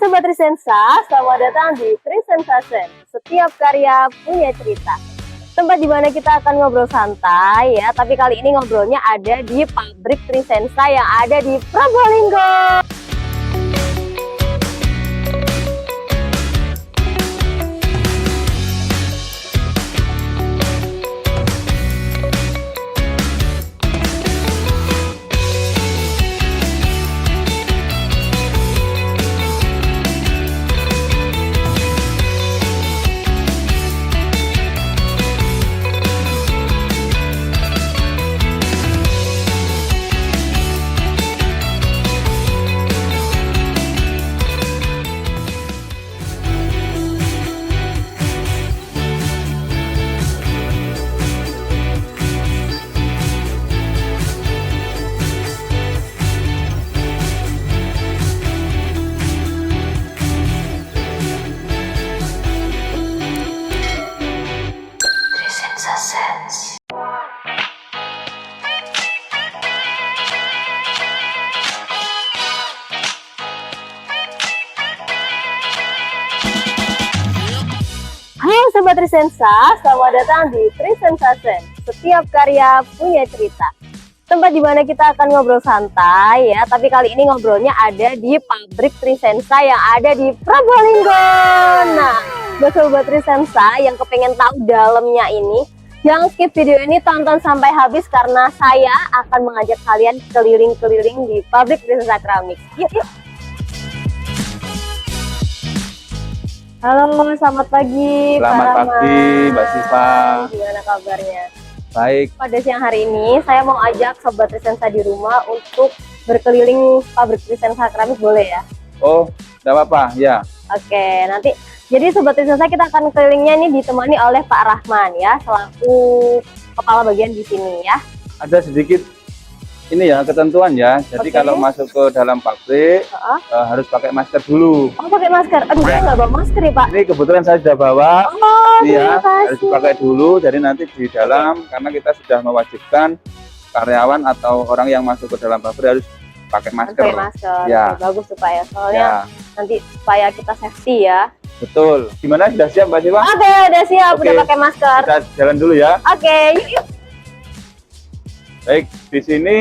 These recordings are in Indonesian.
Sobat Trisensa, selamat datang di Trisensa Sense. Setiap karya punya cerita. Tempat di mana kita akan ngobrol santai ya, tapi kali ini ngobrolnya ada di pabrik Trisensa yang ada di Probolinggo. Halo Sobat Trisensa, selamat datang di Trisensa Sense. Setiap karya punya cerita. Tempat di mana kita akan ngobrol santai ya, tapi kali ini ngobrolnya ada di pabrik Trisensa yang ada di Probolinggo. Nah, buat Sobat Trisensa yang kepengen tahu dalamnya ini, jangan skip video ini, tonton sampai habis karena saya akan mengajak kalian keliling-keliling di pabrik Trisensa Keramik. Yuk, yuk. Halo, selamat pagi. Selamat pagi, Mbak Siva. Gimana kabarnya? Baik. Pada siang hari ini, saya mau ajak Sobat Trisensa di rumah untuk berkeliling pabrik Trisensa Keramik, boleh ya? Oh, enggak apa-apa, ya. Oke, nanti jadi Sobat Trisensa kita akan kelilingnya ini ditemani oleh Pak Rahman ya, selaku kepala bagian di sini ya. Ada sedikit ini ya ketentuan ya. Jadi Oke. kalau masuk ke dalam pabrik harus pakai masker dulu. Oh, pakai masker. Aduh, saya nggak bawa masker ya, Pak. Ini kebetulan saya sudah bawa. Oh, Ini terima ya, kasih. harus dipakai dulu. Jadi nanti di dalam karena kita sudah mewajibkan karyawan atau orang yang masuk ke dalam pabrik harus pakai masker. Pakai masker. Ya. Oke, bagus supaya soalnya Ya, nanti supaya kita safety ya. betul. Gimana, sudah siap Mbak Siva? Oke, udah siap, Oke. udah pakai masker. Kita jalan dulu ya. Oke, yuk, yuk. Baik, di sini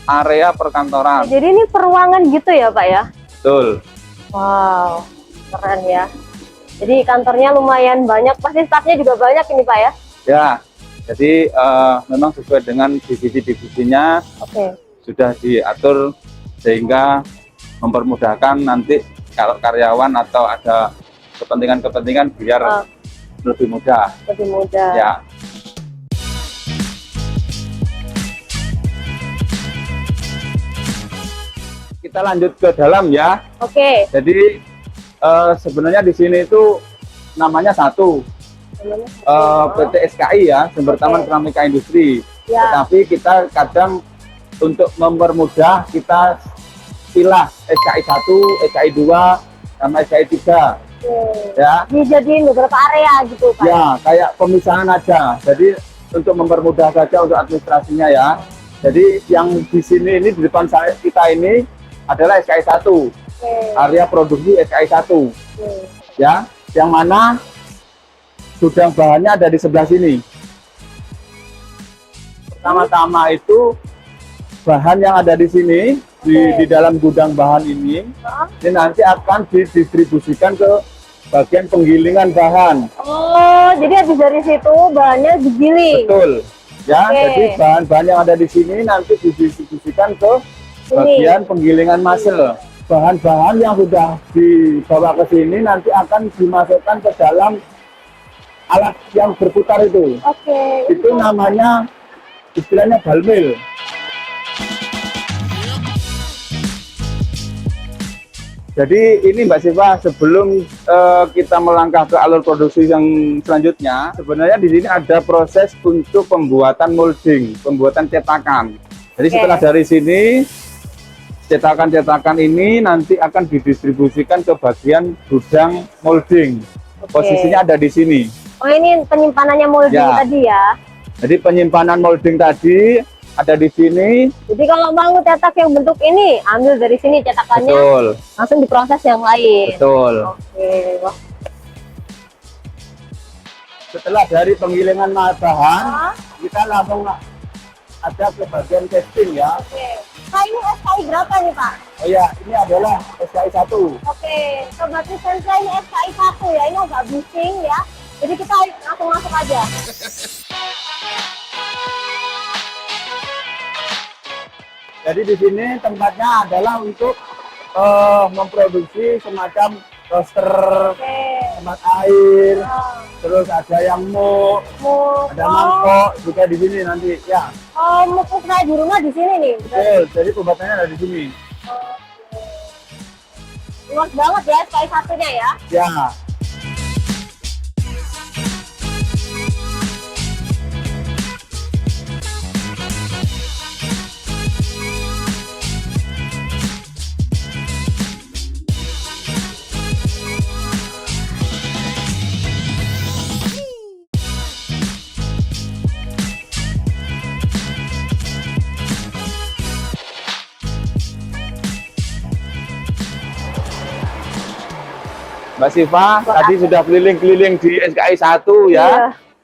area perkantoran. Jadi ini peruangan gitu ya, Pak ya? Betul. Wow, keren ya. Jadi kantornya lumayan banyak, pasti stafnya juga banyak ini, Pak ya? Ya, jadi memang sesuai dengan divisi-divisinya Oke. sudah diatur sehingga mempermudahkan nanti kalau karyawan atau ada kepentingan-kepentingan biar lebih mudah. Lebih mudah. Ya, kita lanjut ke dalam ya. Oke. Jadi sebenarnya di sini itu namanya satu PT SKI ya, Sumber Taman Oke. Keramika Industri. Ya. Tetapi kita kadang untuk mempermudah kita pilah SKI 1, SKI 2, sama SKI 3 Oke. ya. Dijadiin beberapa area gitu, Pak. Ya, kayak pemisahan aja. Jadi untuk mempermudah saja untuk administrasinya ya. Jadi yang di sini ini di depan kita ini adalah SKI 1, Oke. area produksi SKI 1 Oke. ya. Yang mana gudang bahannya ada di sebelah sini. Pertama-tama itu bahan yang ada di sini di dalam gudang bahan ini nanti akan didistribusikan ke bagian penggilingan bahan. Oh, jadi habis dari situ bahannya digiling. Betul ya. Oke. Jadi bahan-bahan yang ada di sini nanti didistribusikan ke bagian penggilingan muscle. Bahan-bahan yang sudah dibawa ke sini nanti akan dimasukkan ke dalam alat yang berputar itu. Oke. Itu namanya istilahnya ball mill. Jadi ini Mbak Siva, sebelum kita melangkah ke alur produksi yang selanjutnya, sebenarnya di sini ada proses untuk pembuatan molding, pembuatan cetakan. Jadi setelah dari sini, cetakan-cetakan ini nanti akan didistribusikan ke bagian gudang molding. Posisinya ada di sini. Oh, ini penyimpanannya molding Ya. tadi ya? Jadi penyimpanan molding tadi ada di sini. Jadi kalau mau cetak yang bentuk ini, ambil dari sini cetakannya, Betul. langsung diproses yang lain. Betul. Oke, wah. Setelah dari penggilingan bahan, Ah, kita langsung ada ke bagian casting ya. Oke. Nah, ini SKI berapa nih, Pak? Oh ya, ini adalah SKI 1. Oke, Sobat Sensa ini SKI 1 ya, ini agak bising ya. Jadi kita langsung masuk aja. Jadi di sini tempatnya adalah untuk memproduksi semacam roster, Oke. tempat air, Oh, terus ada yang muk, muk. ada mangkok juga di sini nanti ya. Oh, muk saya di rumah di sini nih. Betul, jadi pembuatannya ada di sini. Oke. Luas banget ya SKI 1-nya ya. Ya, Mbak Siva tadi sudah keliling-keliling di SKI 1 ya. Iya.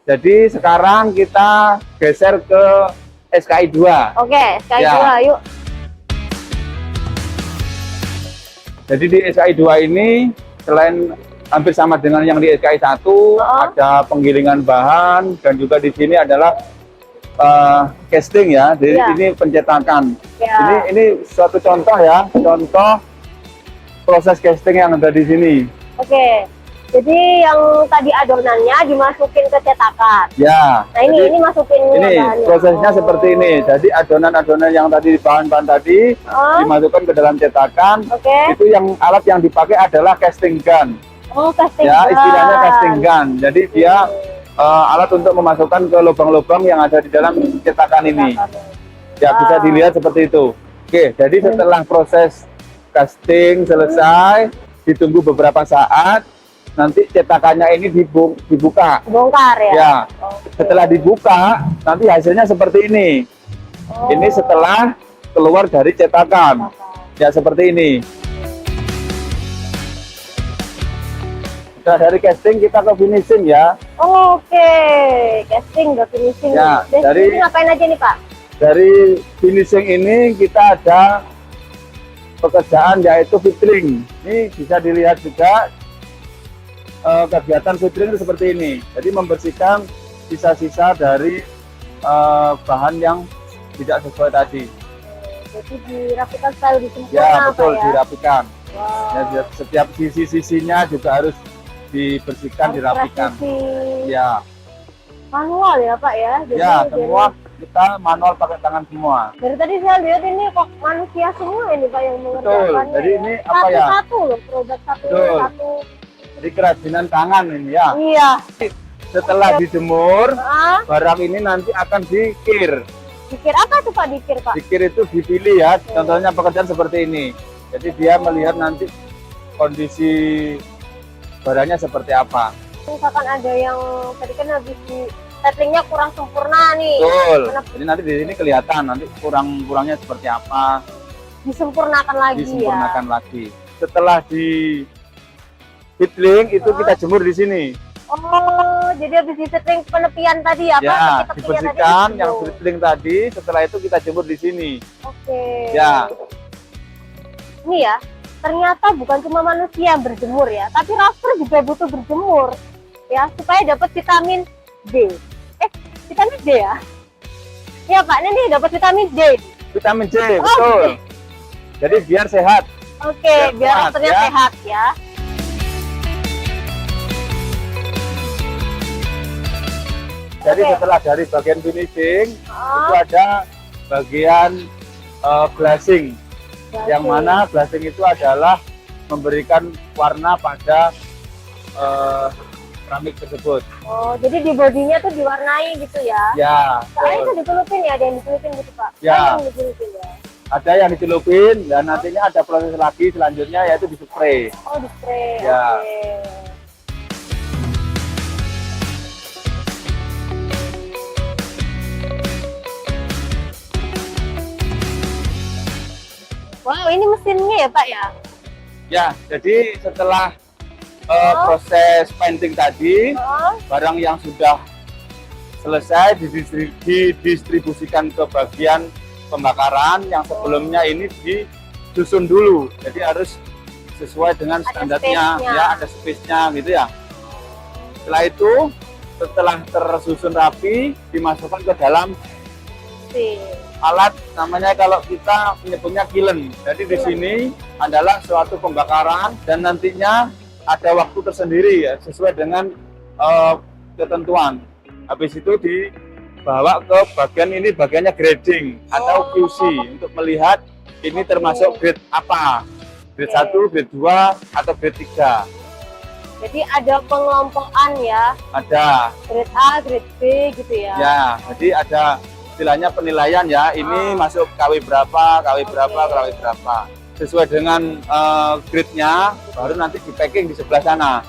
Jadi sekarang kita geser ke SKI 2. Oke, SKI Ya. 2 yuk. Jadi di SKI 2 ini selain hampir sama dengan yang di SKI 1, ada penggilingan bahan dan juga di sini adalah casting ya. Jadi Ya. ini pencetakan. Ya. Ini suatu contoh ya, contoh proses casting yang ada di sini. Oke. Jadi yang tadi adonannya dimasukin ke cetakan. Ya. Nah, ini masukin ini bahannya. prosesnya Oh. seperti ini. Jadi adonan-adonan yang tadi bahan-bahan tadi Oh, dimasukkan ke dalam cetakan. oke. Itu yang alat yang dipakai adalah casting gun. Oh, casting Ya, istilahnya gun. casting gun. Jadi dia alat untuk memasukkan ke lubang-lubang yang ada di dalam cetakan ini. Ya, bisa dilihat seperti itu. Oke, jadi setelah proses casting selesai, ditunggu beberapa saat, nanti cetakannya ini dibuka. Bongkar ya. Ya, Oke. setelah dibuka, nanti hasilnya seperti ini. Oh. Ini setelah keluar dari cetakan. Ya, seperti ini. Setelah dari casting, kita ke finishing ya. Oke, casting udah finishing. Ya, Terus dari- ini ngapain aja nih, Pak? Dari finishing ini kita ada pekerjaan yaitu filtering. Ini bisa dilihat juga kegiatan filtering itu seperti ini. Jadi membersihkan sisa-sisa dari bahan yang tidak sesuai tadi. Jadi dirapikan style di sempurna, Ya, betul, Pak ya? dirapikan. Wow. Ya, setiap sisi-sisinya juga harus dibersihkan, dirapikan. Presisi. Ya, Manual ya, Pak ya? Jadi ya, jadi- semua kita manual pakai tangan semua. Dari tadi saya lihat ini kok manusia semua ini Pak yang mengerjakannya. Jadi ya. ini apa ya? Satu-satu loh, produk Betul. satu. Jadi kerajinan tangan ini ya. Iya. Setelah dijemur, Ah, barang ini nanti akan dikir. dikir apa tuh Pak dikir Pak? Dikir itu dipilih ya. Contohnya pekerjaan seperti ini. Jadi dia melihat nanti kondisi barangnya seperti apa. Misalkan ada yang tadi kan habis di settingnya kurang sempurna nih. Betul. Kenapa? Jadi nanti di sini kelihatan nanti kurangnya seperti apa. Disempurnakan lagi Disempurnakan lagi. Setelah di fitling itu kita jemur di sini. ya. Oh, jadi habis di setting penepian tadi ya Pak? Ya, Tepi-tepinya tadi dibersihkan yang dijemur. fitling tadi. Setelah itu kita jemur di sini. Oke. Ya. Ini ya, ternyata bukan cuma manusia yang berjemur ya, tapi raster juga butuh berjemur ya supaya dapat vitamin D. Vitamin D ya? Iya Pak, ini dapat vitamin D. Vitamin C, Oh, betul. Jadi biar sehat. Oke, biar Biar sehat, rasternya ya. sehat ya. Jadi Oke. setelah dari bagian finishing itu Oh, ada bagian glazing. Yang mana glazing itu adalah memberikan warna pada keramik tersebut. Oh, jadi di bodinya tuh diwarnai gitu ya? Ya, Soalnya itu betul. dicelupin ya, ada yang dicelupin gitu Pak? Ya. Ada yang dicelupin ya? Ada yang dicelupin dan nantinya ada proses lagi selanjutnya yaitu di spray. Oh, di spray. Ya. Oke. Wow, ini mesinnya ya Pak ya? Ya, jadi setelah proses painting tadi, barang yang sudah selesai didistribusikan ke bagian pembakaran yang sebelumnya ini disusun dulu. Jadi harus sesuai dengan standarnya, ya ada space-nya gitu ya. Setelah itu, setelah tersusun rapi, dimasukkan ke dalam alat, namanya kalau kita menyebutnya kiln. Jadi di sini adalah suatu pembakaran dan nantinya ada waktu tersendiri ya, sesuai dengan ketentuan. Habis itu dibawa ke bagian ini, bagiannya grading atau QC untuk melihat ini termasuk grade apa, grade 1, grade 2 atau grade 3. Jadi ada pengelompokan ya? Ada. Grade A, grade B gitu ya? Ya, jadi ada istilahnya penilaian ya, ini masuk KW berapa, KW berapa, KW berapa. Sesuai dengan grade-nya, baru nanti di packing di sebelah sana.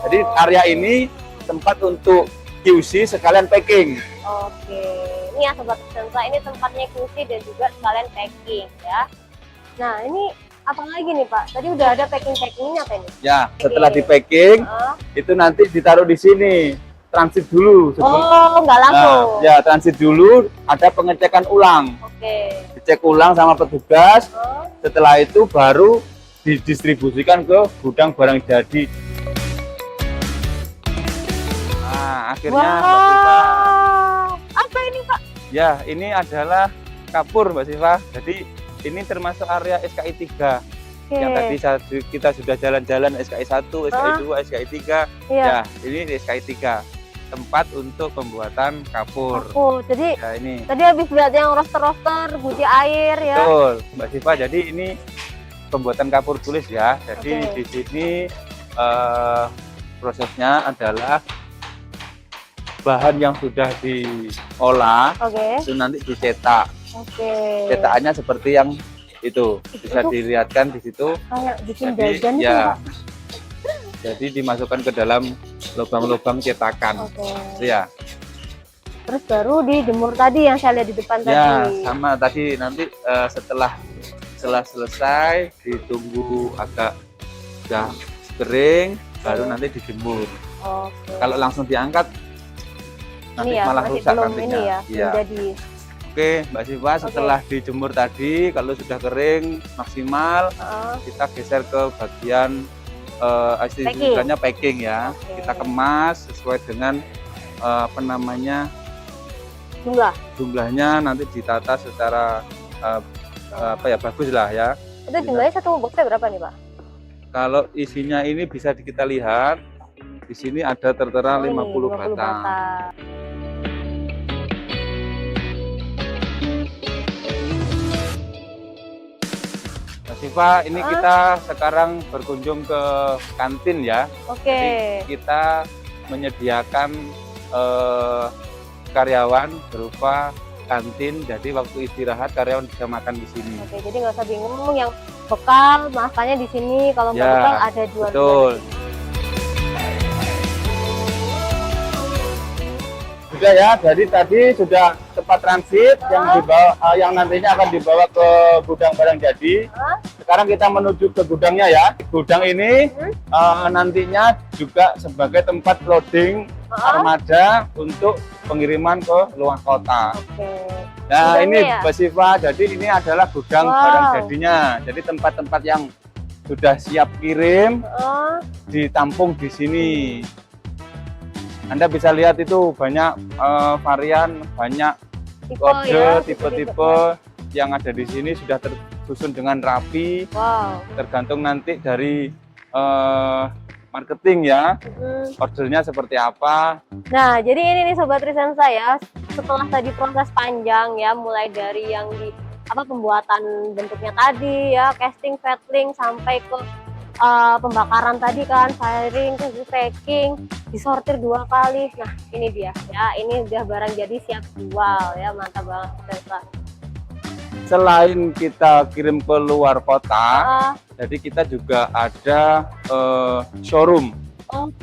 Jadi area ini tempat untuk QC sekalian packing. Oke, ini ya Sobat Sensa, ini tempatnya QC dan juga sekalian packing ya. Nah ini apa lagi nih Pak? Tadi udah ada packing-packingnya apa ini? Ya, setelah di packing, itu nanti ditaruh di sini. Transit dulu sebelum, nggak langsung. Ya transit dulu, ada pengecekan ulang. Dicek ulang sama petugas. Setelah itu baru didistribusikan ke gudang barang jadi. Nah akhirnya Mbak Siva. Apa ini Pak? Ya ini adalah kapur Mbak Siva. Jadi ini termasuk area SKI 3. Yang tadi kita sudah jalan-jalan SKI 1, SKI 2, SKI 3. Ya ini SKI 3. Tempat untuk pembuatan kapur. Jadi ya, ini. Tadi habis lihat yang roster-roster, guci air ya. Betul, Mbak Siva. Jadi ini pembuatan kapur tulis ya. Jadi di sini prosesnya adalah bahan yang sudah diolah, itu nanti dicetak. Cetakannya seperti yang itu bisa dilihatkan di situ. Kayak bikin jajan ya. Jadi dimasukkan ke dalam lubang-lubang cetakan. Ya. Terus baru dijemur tadi yang saya lihat di depan tadi. Ya, sama tadi nanti setelah selesai ditunggu agak sudah kering, baru nanti dijemur. Kalau langsung diangkat nanti ya, malah rusak nantinya. Jadi. Oke, Mbak Siva, setelah dijemur tadi, kalau sudah kering maksimal, kita geser ke bagian istilahnya packing ya. Kita kemas sesuai dengan apa namanya jumlahnya, nanti ditata secara apa ya, bagus lah ya. Itu jumlahnya satu boxnya berapa nih Pak? Kalau isinya ini bisa kita lihat di sini ada tertera 50 batang. Siva, ini kita sekarang berkunjung ke kantin ya. Jadi kita menyediakan karyawan berupa kantin. Jadi waktu istirahat karyawan bisa makan di sini. Jadi nggak usah bingung yang bekal makannya di sini. Kalau nggak bekal ada jual. Betul. Sudah ya, jadi tadi sudah tempat transit yang dibawa, yang nantinya akan dibawa ke gudang barang jadi. Sekarang kita menuju ke gudangnya ya. Gudang ini nantinya juga sebagai tempat loading armada untuk pengiriman ke luar kota. Nah ini Mbak Siva, jadi ini adalah gudang barang jadinya. Jadi tempat-tempat yang sudah siap kirim ditampung di sini. Anda bisa lihat itu banyak varian, banyak kode, tipe-tipe yang ada di sini sudah tersusun dengan rapi. Tergantung nanti dari marketing ya, ordernya seperti apa. Nah, jadi ini nih Sobat Trisensa ya, setelah tadi proses panjang ya, mulai dari yang di pembuatan bentuknya tadi ya, casting, fettling sampai ke pembakaran tadi kan, firing, terus packing, disortir 2 kali. Nah ini dia ya, ini udah barang jadi siap jual ya, mantap banget Trisensa. Selain kita kirim ke luar kota, jadi kita juga ada showroom.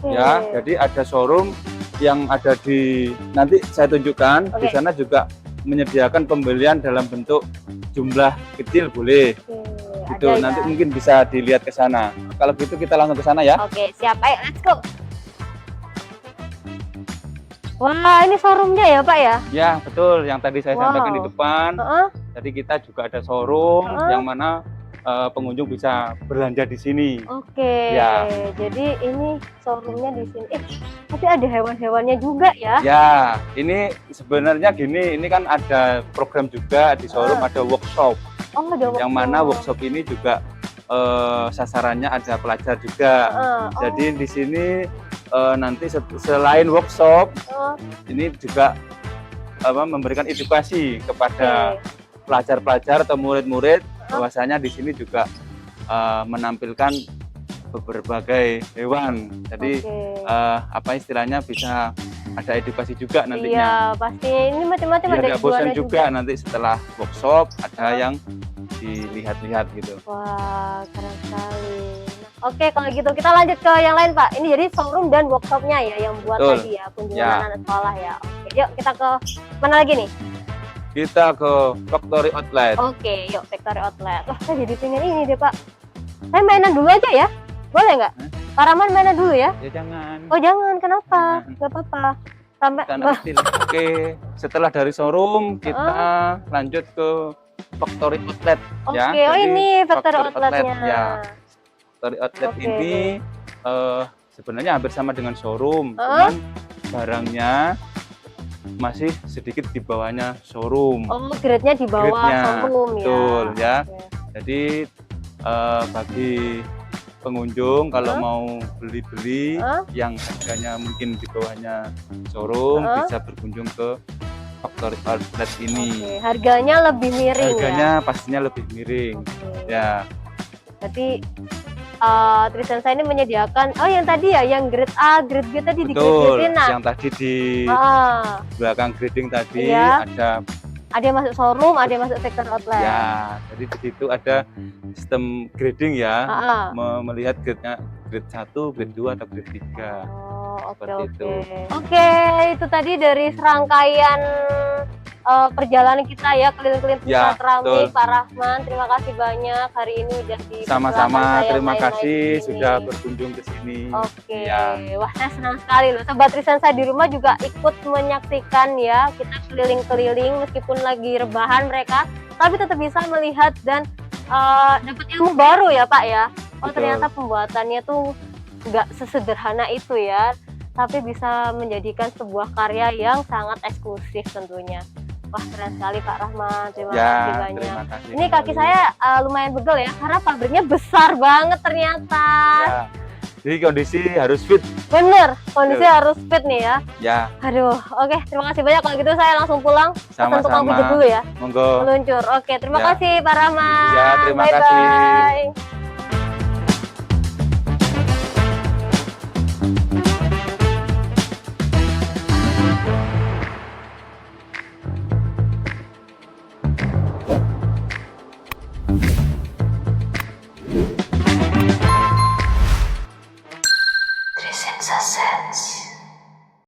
Ya, jadi ada showroom yang ada di, nanti saya tunjukkan. Di sana juga menyediakan pembelian dalam bentuk jumlah kecil boleh. Itu ada nanti ya. mungkin bisa dilihat ke sana. Kalau gitu kita langsung ke sana ya. Oke, siap. Ayo, let's go. Wah, ini showroomnya ya, Pak ya? Ya, betul. Yang tadi saya sampaikan di Wow. depan. Heeh. Jadi kita juga ada showroom Heeh. yang mana pengunjung bisa belanja di sini. Oke, Ya. jadi ini showroomnya di sini. Tapi ada hewan-hewannya juga ya? Ya, ini sebenarnya gini, ini kan ada program juga di showroom, ada workshop. Oh, ada Yang mana workshop ini juga sasarannya ada pelajar juga. Heeh. Oh. Jadi di sini nanti selain workshop, ini juga memberikan edukasi kepada pelajar-pelajar atau murid-murid bahwasanya di sini juga menampilkan berbagai hewan. Jadi apa istilahnya bisa ada edukasi juga nantinya. Iya, pasti ini macam-macam Biar ada nggak bosan iguana juga nanti setelah workshop ada yang dilihat-lihat gitu. Wah, keren sekali. Nah, oke, kalau gitu kita lanjut ke yang lain, Pak. Ini jadi showroom dan workshopnya ya yang buat Betul. tadi ya kunjungan Ya. anak sekolah ya. Oke, yuk kita ke mana lagi nih? Kita ke Factory Outlet. Oke, yuk Factory Outlet. Wah, saya jadi pengen ini deh, Pak. Saya mainan dulu aja ya, boleh nggak? Pak Rahman mainan dulu ya? Ya jangan. Oh jangan, kenapa? Jangan. Nggak apa-apa. Sampai Kita anak kecil. Oke, setelah dari showroom kita lanjut ke Factory Outlet Oke, ya. oh Jadi ini Factory Outletnya. ya. Factory Outlet Oke. ini sebenarnya hampir sama dengan showroom, cuman barangnya masih sedikit di bawahnya showroom. Oh, grade-nya di bawah Grade-nya, showroom ya. betul, ya. Oke. Jadi bagi pengunjung kalau mau beli-beli yang harganya mungkin di bawahnya showroom bisa berkunjung ke Factory Outlet ini. Oke, harganya lebih miring Harganya ya. pastinya lebih miring. Oke. Ya, Berarti Trisensa ini menyediakan yang tadi ya yang grade A, grade B tadi betul. di-grade-gradein. Nah, Yang tadi di belakang grading tadi Iya. ada yang masuk showroom, ada yang masuk Factory Outlet. ya. Jadi di situ ada sistem grading ya, melihat grade-nya grade 1, grade 2 atau grade 3. Oh, oke Seperti oke. itu. Oke, itu tadi dari serangkaian perjalanan kita ya keliling-keliling Ya, pusat Rami, betul. Pak Rahman. Terima kasih banyak hari ini udah di Sama-sama, terima main-main kasih di sini. sudah berkunjung ke sini. Oke, Ya. wah saya senang sekali loh. Sobat Trisensa di rumah juga ikut menyaksikan ya kita keliling-keliling meskipun lagi rebahan mereka, tapi tetap bisa melihat dan dapat ilmu baru ya Pak ya. Oh Betul. ternyata pembuatannya tuh nggak sesederhana itu ya, tapi bisa menjadikan sebuah karya yang sangat eksklusif tentunya. Wah keren sekali Pak Rahman, terima kasih banyak. Terima kasih. Ini kaki saya lumayan begel ya, karena pabriknya besar banget ternyata. Ya. Jadi kondisi harus fit. Bener, kondisi harus fit nih ya. Ya, Aduh, oke terima kasih banyak. Kalau gitu saya langsung pulang, pesan tukang sama-sama. pijat dulu ya. Monggo. Meluncur. Oke, terima Ya. kasih Pak Rahman. Ya, terima Bye-bye. kasih.